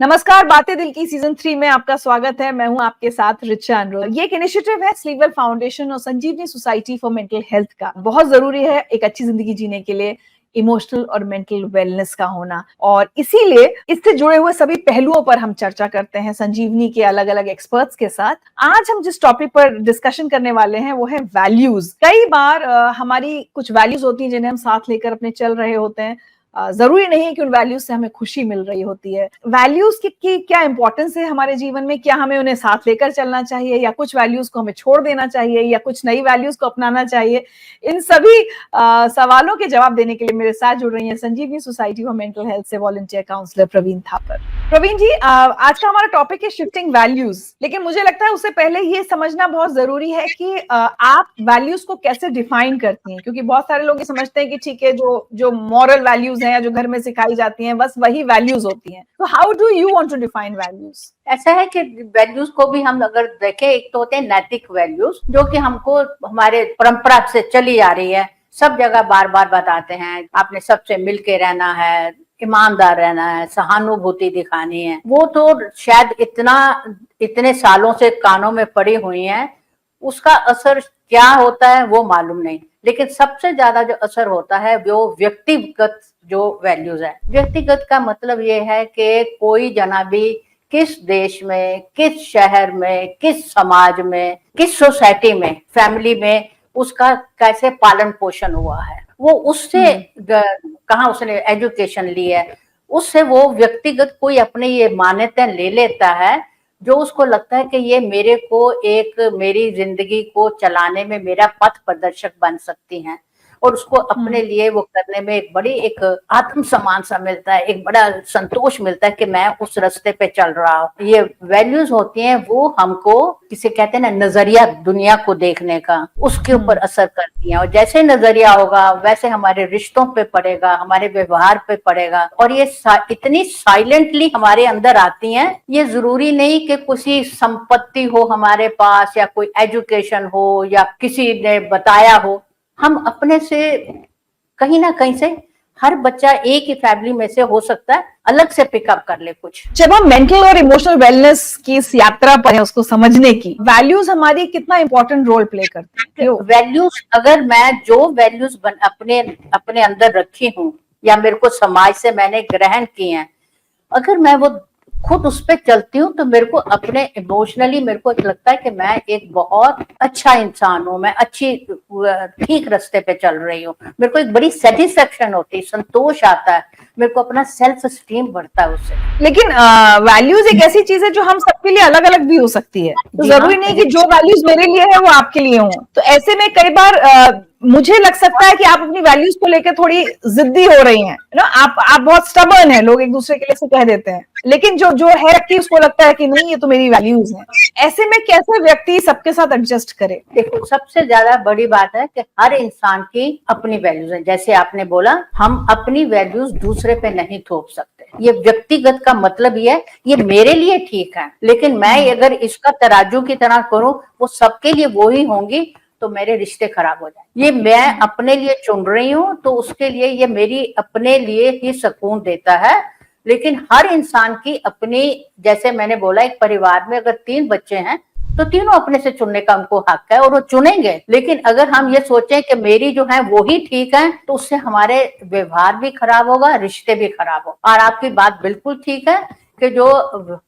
नमस्कार, बातें दिल की सीजन 3 में आपका स्वागत है। मैं हूं आपके साथ रिचा अनरोल। ये एक इनिशिएटिव है स्लीगल फाउंडेशन और संजीवनी सोसाइटी फॉर मेंटल हेल्थ का। बहुत जरूरी है एक अच्छी जिंदगी जीने के लिए इमोशनल और मेंटल वेलनेस का होना, और इसीलिए इससे जुड़े हुए सभी पहलुओं पर हम चर्चा करते हैं संजीवनी के अलग अलग एक्सपर्ट्स के साथ। आज हम जिस टॉपिक पर डिस्कशन करने वाले हैं वो है वैल्यूज। कई बार हमारी कुछ वैल्यूज होती हैं जिन्हें हम साथ लेकर अपने चल रहे होते हैं। जरूरी नहीं है कि उन वैल्यूज से हमें खुशी मिल रही होती है। वैल्यूज की क्या इंपॉर्टेंस है हमारे जीवन में, क्या हमें उन्हें साथ लेकर चलना चाहिए या कुछ वैल्यूज को हमें छोड़ देना चाहिए या कुछ नई वैल्यूज को अपनाना चाहिए, इन सभी सवालों के जवाब देने के लिए मेरे साथ जुड़ रही हैं संजीवनी सोसाइटी फॉर मेंटल हेल्थ से वॉलंटियर काउंसलर प्रवीण थापर। प्रवीण जी, आज का हमारा टॉपिक है शिफ्टिंग वैल्यूज, लेकिन मुझे लगता है उससे पहले ये समझना बहुत जरूरी है कि आप वैल्यूज को कैसे डिफाइन करती हैं, क्योंकि बहुत सारे लोग ये समझते हैं कि ठीक है, जो मॉरल वैल्यूज हैं या जो घर में सिखाई जाती हैं बस वही वैल्यूज होती हैं। तो how do you want to define values? ऐसा है कि वैल्यूज को भी हम अगर देखें, एक तो होते हैं नैतिक वैल्यूज जो कि हमको हमारे परंपरा से चली आ रही है, सब जगह बार बार बताते हैं आपने सबसे मिलके रहना है, ईमानदार रहना है, सहानुभूति दिखानी है। वो तो शायद इतने सालों से कानों में पड़ी हुई है, उसका असर क्या होता है वो मालूम नहीं। लेकिन सबसे ज्यादा जो असर होता है वो व्यक्तिगत जो वैल्यूज है। व्यक्तिगत का मतलब ये है कि कोई जना भी किस देश में, किस शहर में, किस समाज में, किस सोसाइटी में, फैमिली में उसका कैसे पालन पोषण हुआ है, वो उससे कहाँ उसने एजुकेशन ली है, उससे वो व्यक्तिगत कोई अपने ये मान्यता ले लेता है जो उसको लगता है कि ये मेरे को मेरी जिंदगी को चलाने में मेरा पथ प्रदर्शक बन सकती हैं, और उसको अपने लिए वो करने में एक आत्म सम्मान सा मिलता है, एक बड़ा संतोष मिलता है कि मैं उस रास्ते पे चल रहा हूँ। ये वैल्यूज होती हैं, वो हमको किसे कहते हैं ना, नजरिया दुनिया को देखने का, उसके ऊपर असर करती हैं। और जैसे नजरिया होगा वैसे हमारे रिश्तों पे पड़ेगा, हमारे व्यवहार पे पड़ेगा। और ये इतनी साइलेंटली हमारे अंदर आती हैं। ये जरूरी नहीं कि किसी संपत्ति हो हमारे पास या कोई एजुकेशन हो या किसी ने बताया हो। हम अपने से कहीं ना कहीं से, हर बच्चा एक ही फैमिली में से हो सकता है, अलग से पिकअप कर ले कुछ। जब हम मेंटल और इमोशनल वेलनेस की इस यात्रा पर हैं, उसको समझने की, वैल्यूज हमारी कितना इंपॉर्टेंट रोल प्ले करती है? वैल्यूज, अगर मैं जो वैल्यूज अपने अंदर रखी हूँ या मेरे को समाज से मैंने ग्रहण किए हैं, अगर मैं वो खुद उस पर चलती हूँ तो मेरे को अपने इमोशनली मेरे को लगता है कि मैं एक बहुत अच्छा इंसान हूँ, मैं अच्छी ठीक रास्ते पे चल रही हूँ। मेरे को एक बड़ी सेटिस्फेक्शन होती है, संतोष आता है, मेरे को अपना सेल्फ स्टीम बढ़ता है उससे। लेकिन वैल्यूज एक ऐसी चीज है जो हम सबके लिए अलग अलग भी हो सकती है, तो जरूरी नहीं कि जो वैल्यूज मेरे लिए है वो आपके लिए हो। तो ऐसे में कई बार मुझे लग सकता है कि आप अपनी वैल्यूज को लेकर थोड़ी जिद्दी हो रही हैं ना, आप बहुत स्टबर्न हैं, लोग एक दूसरे के लिए से कह देते हैं, लेकिन जो है कि उसको लगता है कि नहीं ये तो मेरी वैल्यूज हैं। ऐसे में कैसे व्यक्ति सबके साथ एडजस्ट करे? देखो, सबसे ज्यादा बड़ी बात है कि हर इंसान की अपनी वैल्यूज है। जैसे आपने बोला, हम अपनी वैल्यूज दूसरे पे नहीं थोप सकते। ये व्यक्तिगत का मतलब ये मेरे लिए ठीक है, लेकिन मैं अगर इसका तराजू की तरह करूं, वो सबके लिए वो ही होंगी, तो मेरे रिश्ते खराब हो जाए। ये मैं अपने लिए चुन रही हूँ, तो उसके लिए ये मेरी अपने लिए ही सुकून देता है। लेकिन हर इंसान की अपनी, जैसे मैंने बोला, एक परिवार में अगर 3 बच्चे हैं तो तीनों अपने से चुनने का उनको हक है और वो चुनेंगे। लेकिन अगर हम ये सोचें कि मेरी जो है वो ही ठीक है, तो उससे हमारे व्यवहार भी खराब होगा, रिश्ते भी खराब हो। और आपकी बात बिल्कुल ठीक है कि जो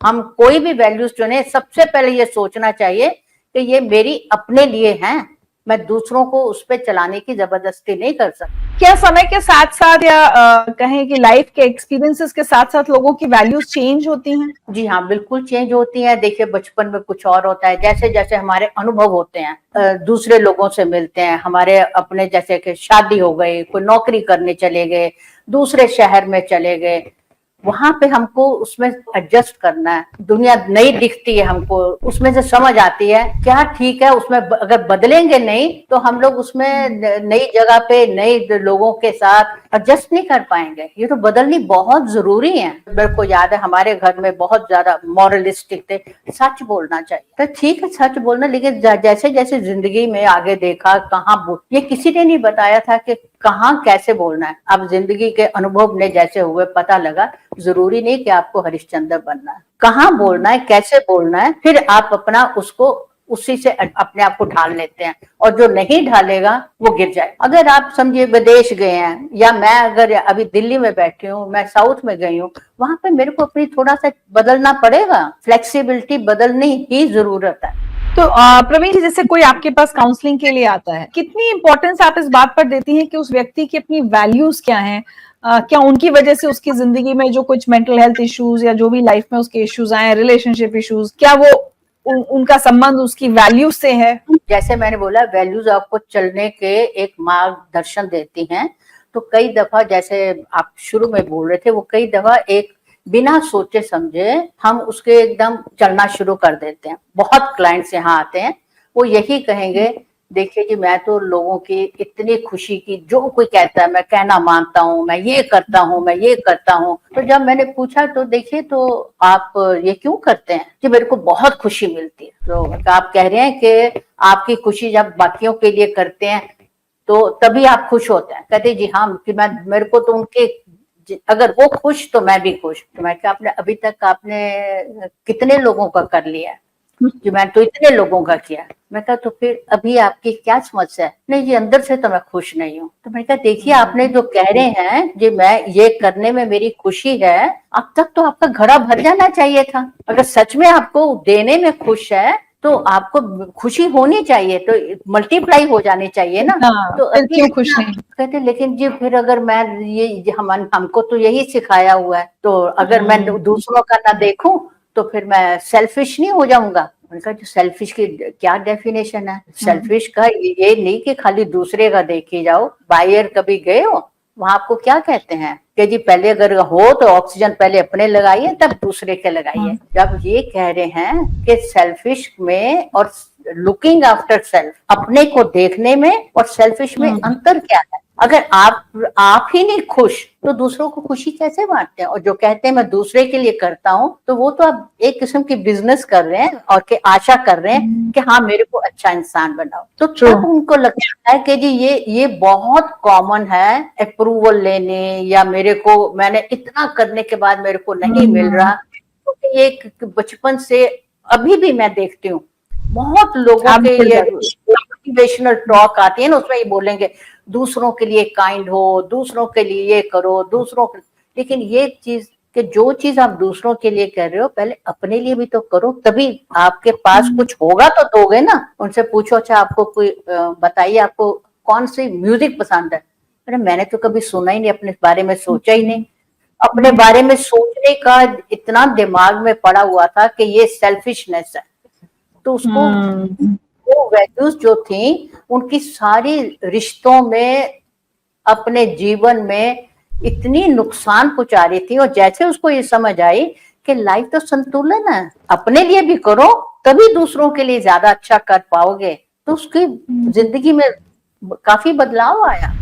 हम कोई भी वैल्यूज चुने, सबसे पहले ये सोचना चाहिए कि ये मेरी अपने लिए हैं, मैं दूसरों को उस पर चलाने की जबरदस्ती नहीं कर सकती। क्या समय के साथ साथ या कहें कि लाइफ के एक्सपीरियंसेस के साथ साथ लोगों की वैल्यूज चेंज होती हैं? जी हाँ, बिल्कुल चेंज होती है। देखिए, बचपन में कुछ और होता है, जैसे जैसे हमारे अनुभव होते हैं, दूसरे लोगों से मिलते हैं, हमारे अपने, जैसे कि शादी हो गई, कोई नौकरी करने चले गए, दूसरे शहर में चले गए, वहां पे हमको उसमें एडजस्ट करना है। दुनिया नई दिखती है हमको, उसमें से समझ आती है क्या ठीक है, उसमें अगर बदलेंगे नहीं तो हम लोग उसमें नई जगह पे नए लोगों के साथ एडजस्ट नहीं कर पाएंगे। ये तो बदलनी बहुत जरूरी है। मेरे को याद है हमारे घर में बहुत ज्यादा मॉरलिस्टिक थे, सच बोलना चाहिए, तो ठीक है सच बोलना, लेकिन जैसे जैसे जिंदगी में आगे देखा, ये किसी ने नहीं बताया था कि कहाँ कैसे बोलना है। अब जिंदगी के अनुभव ने जैसे हुए पता लगा, जरूरी नहीं कि आपको हरिश्चंद्र बनना है। कहाँ बोलना है, कैसे बोलना है, फिर आप अपना उसको उसी से अपने आप को ढाल लेते हैं, और जो नहीं ढालेगा वो गिर जाए। अगर आप समझिए विदेश गए हैं, या मैं अगर अभी दिल्ली में बैठी हूँ, मैं साउथ में गई हूँ, वहां पे मेरे को अपनी थोड़ा सा बदलना पड़ेगा, फ्लेक्सिबिलिटी बदलने की जरूरत है। तो प्रवीण जी, जैसे कोई आपके पास काउंसलिंग के लिए आता है, कितनी इंपॉर्टेंस आप इस बात पर देती हैं कि उस व्यक्ति की अपनी वैल्यूज क्या हैं? क्या उनकी वजह से उसकी जिंदगी में जो कुछ मेंटल हेल्थ इश्यूज या जो भी लाइफ में उसके इश्यूज आए, रिलेशनशिप इश्यूज, क्या वो उनका संबंध उसकी वैल्यूज से है? जैसे मैंने बोला, वैल्यूज आपको चलने के एक मार्गदर्शन देती हैं। तो कई दफा, जैसे आप शुरू में बोल रहे थे, वो कई दफा एक बिना सोचे समझे हम उसके एकदम चलना शुरू कर देते हैं। बहुत क्लाइंट्स यहाँ आते हैं, वो यही कहेंगे, देखिए जी मैं तो लोगों की इतनी खुशी की, जो कोई कहता है मैं कहना मानता हूँ, मैं ये करता हूँ, मैं ये करता हूँ। तो जब मैंने पूछा तो देखिए, तो आप ये क्यों करते हैं? कि मेरे को बहुत खुशी मिलती है। तो आप कह रहे हैं कि आपकी खुशी जब बाकियों के लिए करते हैं तो तभी आप खुश होते हैं? कहते जी हाँ, कि मैं, मेरे को तो उनके, अगर वो खुश तो मैं भी खुश। तो मैं क्या, आपने अभी तक आपने कितने लोगों का कर लिया है? कि मैं तो इतने लोगों का किया। मैं कहा तो फिर अभी आपकी क्या समस्या है? नहीं जी, अंदर से तो मैं खुश नहीं हूँ। तो मैं कहा देखिए, आपने जो कह रहे हैं कि मैं ये करने में मेरी खुशी है, अब तक तो आपका घड़ा भर जाना चाहिए था। अगर सच में आपको देने में खुश है तो आपको खुशी होनी चाहिए, तो मल्टीप्लाई हो जानी चाहिए ना। हाँ, तो फिर अभी क्यों खुश नहीं? कहते, लेकिन जी फिर अगर मैं ये हमको तो यही सिखाया हुआ है, तो अगर मैं दूसरों का ना देखूं तो फिर मैं सेल्फिश नहीं हो जाऊंगा। उनका जो सेल्फिश की क्या डेफिनेशन है? सेल्फिश का ये नहीं कि खाली दूसरे का देखे जाओ। बाहर कभी गए हो, वहां आपको क्या कहते हैं कि जी पहले अगर हो तो ऑक्सीजन पहले अपने लगाइए, तब दूसरे के लगाइए। जब ये कह रहे हैं कि सेल्फिश में और लुकिंग आफ्टर सेल्फ, अपने को देखने में और सेल्फिश में अंतर क्या है? अगर आप ही नहीं खुश तो दूसरों को खुशी कैसे बांटते हैं? और जो कहते हैं मैं दूसरे के लिए करता हूँ, तो वो तो आप एक किस्म की बिजनेस कर रहे हैं और के आशा कर रहे हैं कि हाँ मेरे को अच्छा इंसान बनाओ। तो तब उनको लगता है कि जी ये बहुत कॉमन है, अप्रूवल लेने, या मेरे को, मैंने इतना करने के बाद मेरे को नहीं मिल रहा। तो ये बचपन से अभी भी मैं देखती हूँ बहुत लोगों के ये मोटिवेशनल टॉक आती है ना, उसमें ये बोलेंगे दूसरों के लिए काइंड हो, दूसरों के लिए ये करो, दूसरों के, लेकिन ये चीज कि जो चीज आप दूसरों के लिए कर रहे हो पहले अपने लिए भी तो करो, तभी आपके पास कुछ होगा तो दोगे ना। उनसे पूछो, अच्छा आपको कोई बताइए आपको कौन सी म्यूजिक पसंद है? अरे मैंने तो कभी सुना ही नहीं, अपने बारे में सोचा ही नहीं। अपने बारे में सोचने का इतना दिमाग में पड़ा हुआ था कि ये सेल्फिशनेस है। तो उसको वो वैल्यूज जो थी उनकी सारी रिश्तों में, अपने जीवन में इतनी नुकसान पहुंचा रही थी। और जैसे उसको ये समझ आई कि लाइफ तो संतुलन है, अपने लिए भी करो तभी दूसरों के लिए ज्यादा अच्छा कर पाओगे, तो उसकी जिंदगी में काफी बदलाव आया।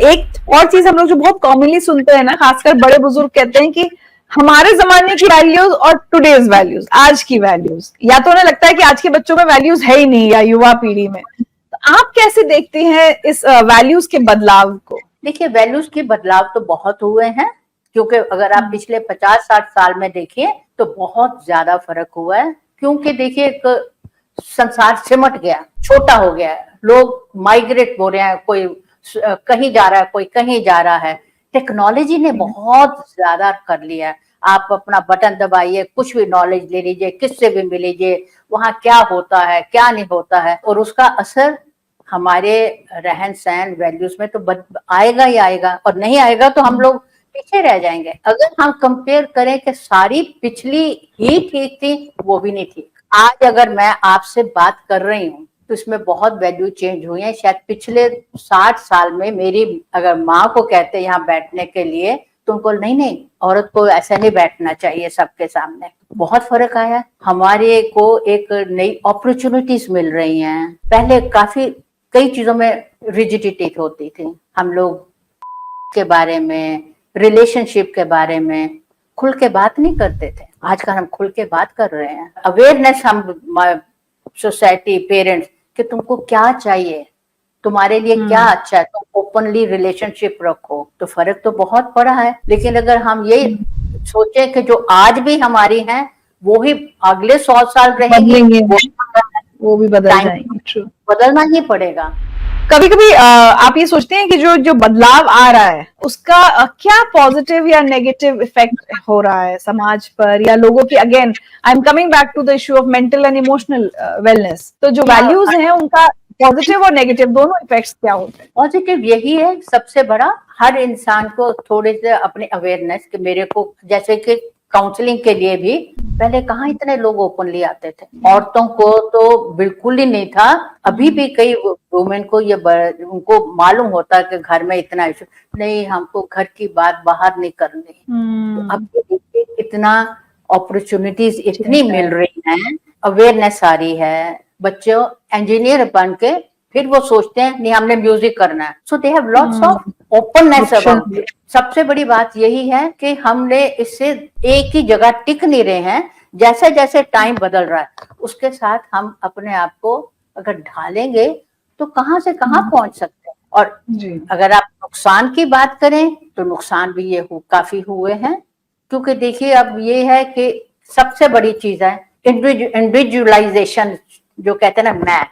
एक और चीज हम लोग जो बहुत कॉमनली सुनते हैं ना, खासकर बड़े बुजुर्ग कहते हैं कि हमारे जमाने की वैल्यूज और टुडेज वैल्यूज, आज की वैल्यूज, या तो उन्हें लगता है कि आज के बच्चों में वैल्यूज है ही नहीं, या युवा पीढ़ी में। तो आप कैसे देखते हैं इस वैल्यूज के बदलाव को? देखिए, वैल्यूज के बदलाव तो बहुत हुए हैं, क्योंकि अगर आप पिछले 50-60 साल में देखिए तो बहुत ज्यादा फर्क हुआ है। क्योंकि देखिए, एक संसार सिमट गया, छोटा हो गया है, लोग माइग्रेट हो रहे हैं, कोई कहीं जा रहा है, कोई कहीं जा रहा है। टेक्नोलॉजी ने बहुत ज्यादा कर लिया है। आप अपना बटन दबाइए, कुछ भी नॉलेज ले लीजिए, किससे भी मिल लीजिए, वहां क्या होता है क्या नहीं होता है, और उसका असर हमारे रहन सहन वैल्यूज में तो आएगा ही आएगा, और नहीं आएगा तो हम लोग पीछे रह जाएंगे। अगर हम कंपेयर करें कि सारी पिछली ही ठीक थी, वो भी नहीं ठीक। आज अगर मैं आपसे बात कर रही हूँ तो इसमें बहुत वैल्यू चेंज हुई है। शायद पिछले 60 साल में मेरी अगर माँ को कहते यहाँ बैठने के लिए, तो उनको नहीं औरत को ऐसा नहीं बैठना चाहिए सबके सामने, बहुत फर्क आया। हमारे को एक नई अपॉर्चुनिटीज मिल रही हैं। पहले काफी कई चीजों में रिजिडिटी होती थी, हम लोग के बारे में, रिलेशनशिप के बारे में खुल के बात नहीं करते थे। आजकल हम खुल के बात कर रहे हैं। अवेयरनेस, हम सोसाइटी, पेरेंट्स, कि तुमको क्या चाहिए, तुम्हारे लिए क्या अच्छा है, तुम ओपनली रिलेशनशिप रखो, तो फर्क तो बहुत पड़ा है। लेकिन अगर हम यही सोचे कि जो आज भी हमारी हैं वो ही अगले 100 साल रहेंगे, बदलेंगे, वो भी बदल टाइम जाएंगे। ट्रू। बदलना ही पड़ेगा। कभी कभी आप ये सोचते हैं कि जो जो बदलाव आ रहा है उसका क्या पॉजिटिव या नेगेटिव इफेक्ट हो रहा है समाज पर या लोगों की, again I am coming back to the issue of mental and emotional wellness, तो जो वैल्यूज हैं उनका पॉजिटिव और नेगेटिव दोनों इफेक्ट्स क्या होते हैं? पॉजिटिव यही है सबसे बड़ा, हर इंसान को थोड़े से अपने अवेयरनेस कि मेरे को, जैसे कि काउंसलिंग के लिए भी पहले कहाँ इतने लोग ओपनली आते थे, औरतों को तो बिल्कुल ही नहीं था। अभी भी कई वुमेन को ये उनको मालूम होता है कि घर में इतना इशू नहीं, हमको घर की बात बाहर नहीं करनी। तो अब देखिए कितना अपॉर्चुनिटीज इतनी मिल रही हैं, अवेयरनेस आ रही है। बच्चों इंजीनियर बन के फिर वो सोचते हैं नहीं हमने म्यूजिक करना है, so they have lots of openness about it. सबसे बड़ी बात यही है कि हमने इससे एक ही जगह टिक नहीं रहे हैं, जैसे जैसे टाइम बदल रहा है उसके साथ हम अपने आप को अगर ढालेंगे तो कहाँ से कहाँ पहुंच सकते हैं। और अगर आप नुकसान की बात करें तो नुकसान भी ये काफी हुए हैं, क्योंकि देखिए अब ये है कि सबसे बड़ी चीज है इंडिविजुअलाइजेशन, जो कहते हैं ना मैं,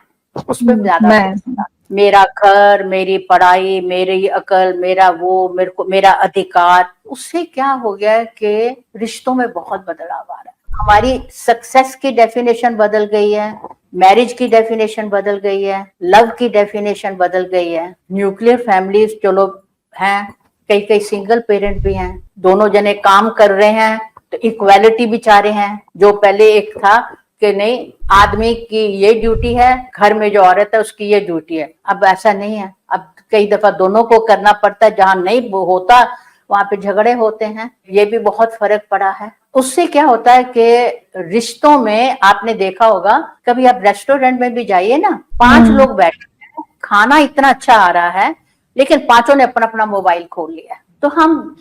उस पर ज्यादा मेरा घर, मेरी पढ़ाई, मेरी अकल, मेरा वो, मेरे को मेरा अधिकार, उससे क्या हो गया है कि रिश्तों में बहुत बदलाव आ रहा है। हमारी सक्सेस की डेफिनेशन बदल गई है, मैरिज की डेफिनेशन बदल गई है, लव की डेफिनेशन बदल गई है। न्यूक्लियर फैमिलीज चलो हैं, कई कई सिंगल पेरेंट भी हैं, दोनों जने काम कर रहे हैं तो इक्वालिटी भी चाह रहे हैं। जो पहले एक था कि नहीं आदमी की ये ड्यूटी है, घर में जो औरत है उसकी ये ड्यूटी है, अब ऐसा नहीं है। अब कई दफा दोनों को करना पड़ता है, जहां नहीं होता वहां पे झगड़े होते हैं। ये भी बहुत फर्क पड़ा है। उससे क्या होता है कि रिश्तों में आपने देखा होगा, कभी आप रेस्टोरेंट में भी जाइए ना, 5 लोग बैठे हैं, खाना इतना अच्छा आ रहा है लेकिन 5 ने अपना अपना मोबाइल खोल लिया। तो हम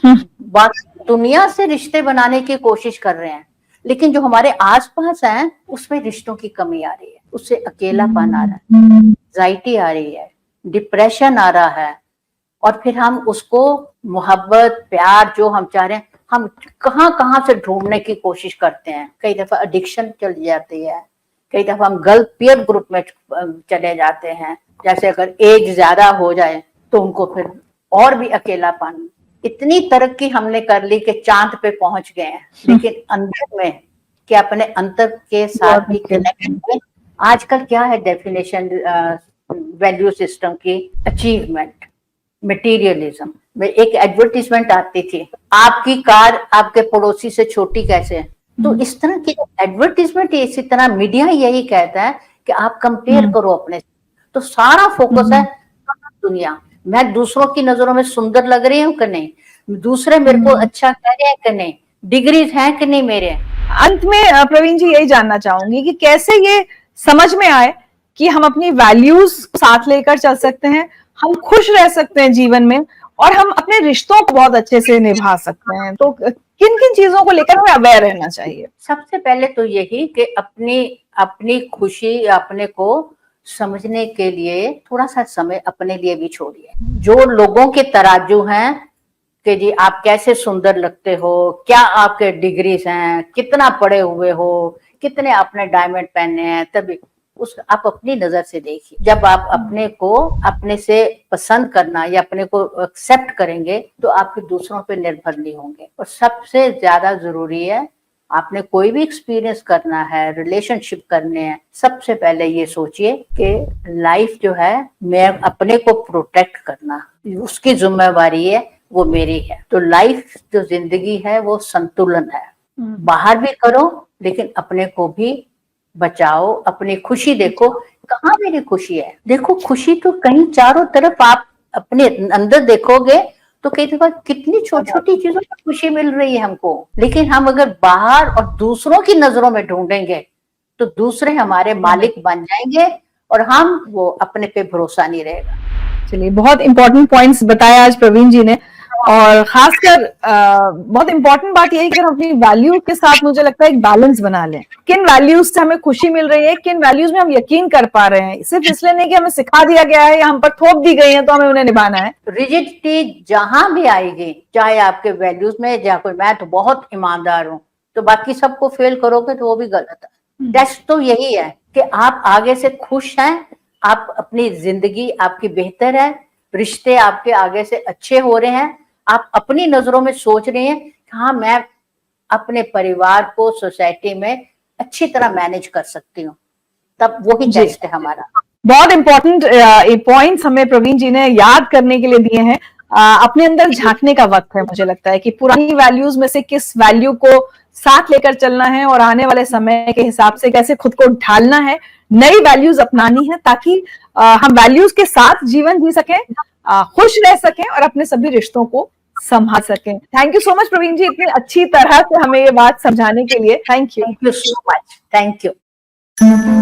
दुनिया से रिश्ते बनाने की कोशिश कर रहे हैं, लेकिन जो हमारे आसपास हैं उसमें रिश्तों की कमी आ रही है, उससे अकेलापन आ रहा है, एंजाइटी आ रही है, डिप्रेशन आ रहा है। और फिर हम उसको मोहब्बत प्यार जो हम चाह रहे हैं, हम कहाँ कहाँ से ढूंढने की कोशिश करते हैं। कई दफा एडिक्शन चल जाती है, कई दफा हम गलत पीयर ग्रुप में चले जाते हैं। जैसे अगर एज ज्यादा हो जाए तो उनको फिर और भी अकेलापन। इतनी तरक्की हमने कर ली कि चांद पे पहुंच गए हैं, लेकिन अंदर में कि अपने अंतर के साथ भी कनेक्ट हुए। आजकल क्या है डेफिनेशन वैल्यू सिस्टम की? Achievement, materialism. में एक एडवर्टीजमेंट आती थी, आपकी कार आपके पड़ोसी से छोटी कैसे है। तो इस तरह की एडवर्टीजमेंट, इसी तरह मीडिया यही कहता है कि आप कंपेयर करो अपने। तो सारा फोकस है दुनिया, मैं दूसरों की नजरों में सुंदर लग रही हूँ कि नहीं, दूसरे मेरे को अच्छा कह रहे हैं कि नहीं, डिग्रीज हैं कि नहीं मेरे। अंत में प्रवीण जी यही जानना चाहूंगी कि कैसे ये समझ में आए कि हम अपनी वैल्यूज साथ लेकर चल सकते हैं, हम खुश रह सकते हैं जीवन में, और हम अपने रिश्तों को बहुत अच्छे से निभा सकते हैं। तो किन किन चीजों को लेकर हमें अवेयर रहना चाहिए? सबसे पहले तो यही कि अपनी खुशी, अपने को समझने के लिए थोड़ा सा समय अपने लिए भी छोड़िए। जो लोगों के तराजू हैं कि जी आप कैसे सुंदर लगते हो, क्या आपके डिग्रीज हैं, कितना पढ़े हुए हो, कितने आपने डायमंड पहने हैं, तभी उस आप अपनी नजर से देखिए। जब आप अपने को अपने से पसंद करना या अपने को एक्सेप्ट करेंगे तो आप फिर दूसरों पे निर्भर नहीं होंगे। और सबसे ज्यादा जरूरी है, आपने कोई भी एक्सपीरियंस करना है, रिलेशनशिप करने हैं, सबसे पहले ये सोचिए कि लाइफ जो है मैं अपने को प्रोटेक्ट करना, उसकी जिम्मेवारी है, वो मेरी है। तो लाइफ जो जिंदगी है वो संतुलन है। बाहर भी करो लेकिन अपने को भी बचाओ, अपनी खुशी देखो, कहाँ मेरी खुशी है। देखो खुशी तो कहीं चारों तरफ आप अपने अंदर देखोगे तो कई दफा कितनी छोटी छोटी चीजों में खुशी मिल रही है हमको, लेकिन हम अगर बाहर और दूसरों की नजरों में ढूंढेंगे तो दूसरे हमारे मालिक बन जाएंगे और हम वो अपने पे भरोसा नहीं रहेगा। चलिए, बहुत इंपॉर्टेंट पॉइंट्स बताया आज प्रवीण जी ने। और खासकर बहुत इंपॉर्टेंट बात यह है कि हम अपनी वैल्यूज के साथ मुझे लगता है एक बैलेंस बना लें। किन वैल्यूज से हमें खुशी मिल रही है, किन वैल्यूज में हम यकीन कर पा रहे हैं, सिर्फ इसलिए नहीं कि हमें सिखा दिया गया है या हम पर थोप दी गई है तो हमें उन्हें निभाना है। रिजिडिटी जहां भी आएगी, चाहे आपके वैल्यूज में, या कोई मैं तो बहुत ईमानदार हूँ तो बाकी सबको फेल करोगे तो वो भी गलत है। टेस्ट तो यही है कि आप आगे से खुश हैं, आप अपनी जिंदगी आपकी बेहतर है, रिश्ते आपके आगे से अच्छे हो रहे हैं, आप अपनी नजरों में सोच रहे हैं कि हाँ मैं अपने परिवार को सोसाइटी में अच्छी तरह मैनेज कर सकती हूँ, तब वही टेस्ट है हमारा। बहुत इंपॉर्टेंट पॉइंट्स हमें प्रवीण जी ने याद करने के लिए दिए हैं। अपने अंदर झांकने का वक्त है, मुझे लगता है कि पुरानी वैल्यूज में से किस वैल्यू को साथ लेकर चलना है और आने वाले समय के हिसाब से कैसे खुद को ढालना है, नई वैल्यूज अपनानी है ताकि हम वैल्यूज के साथ जीवन जी सकें, खुश रह सकें और अपने सभी रिश्तों को संभाल सकें। Thank you so much Praveen ji, इतनी अच्छी तरह से हमें ये बात समझाने के लिए। Thank you so much. Thank you.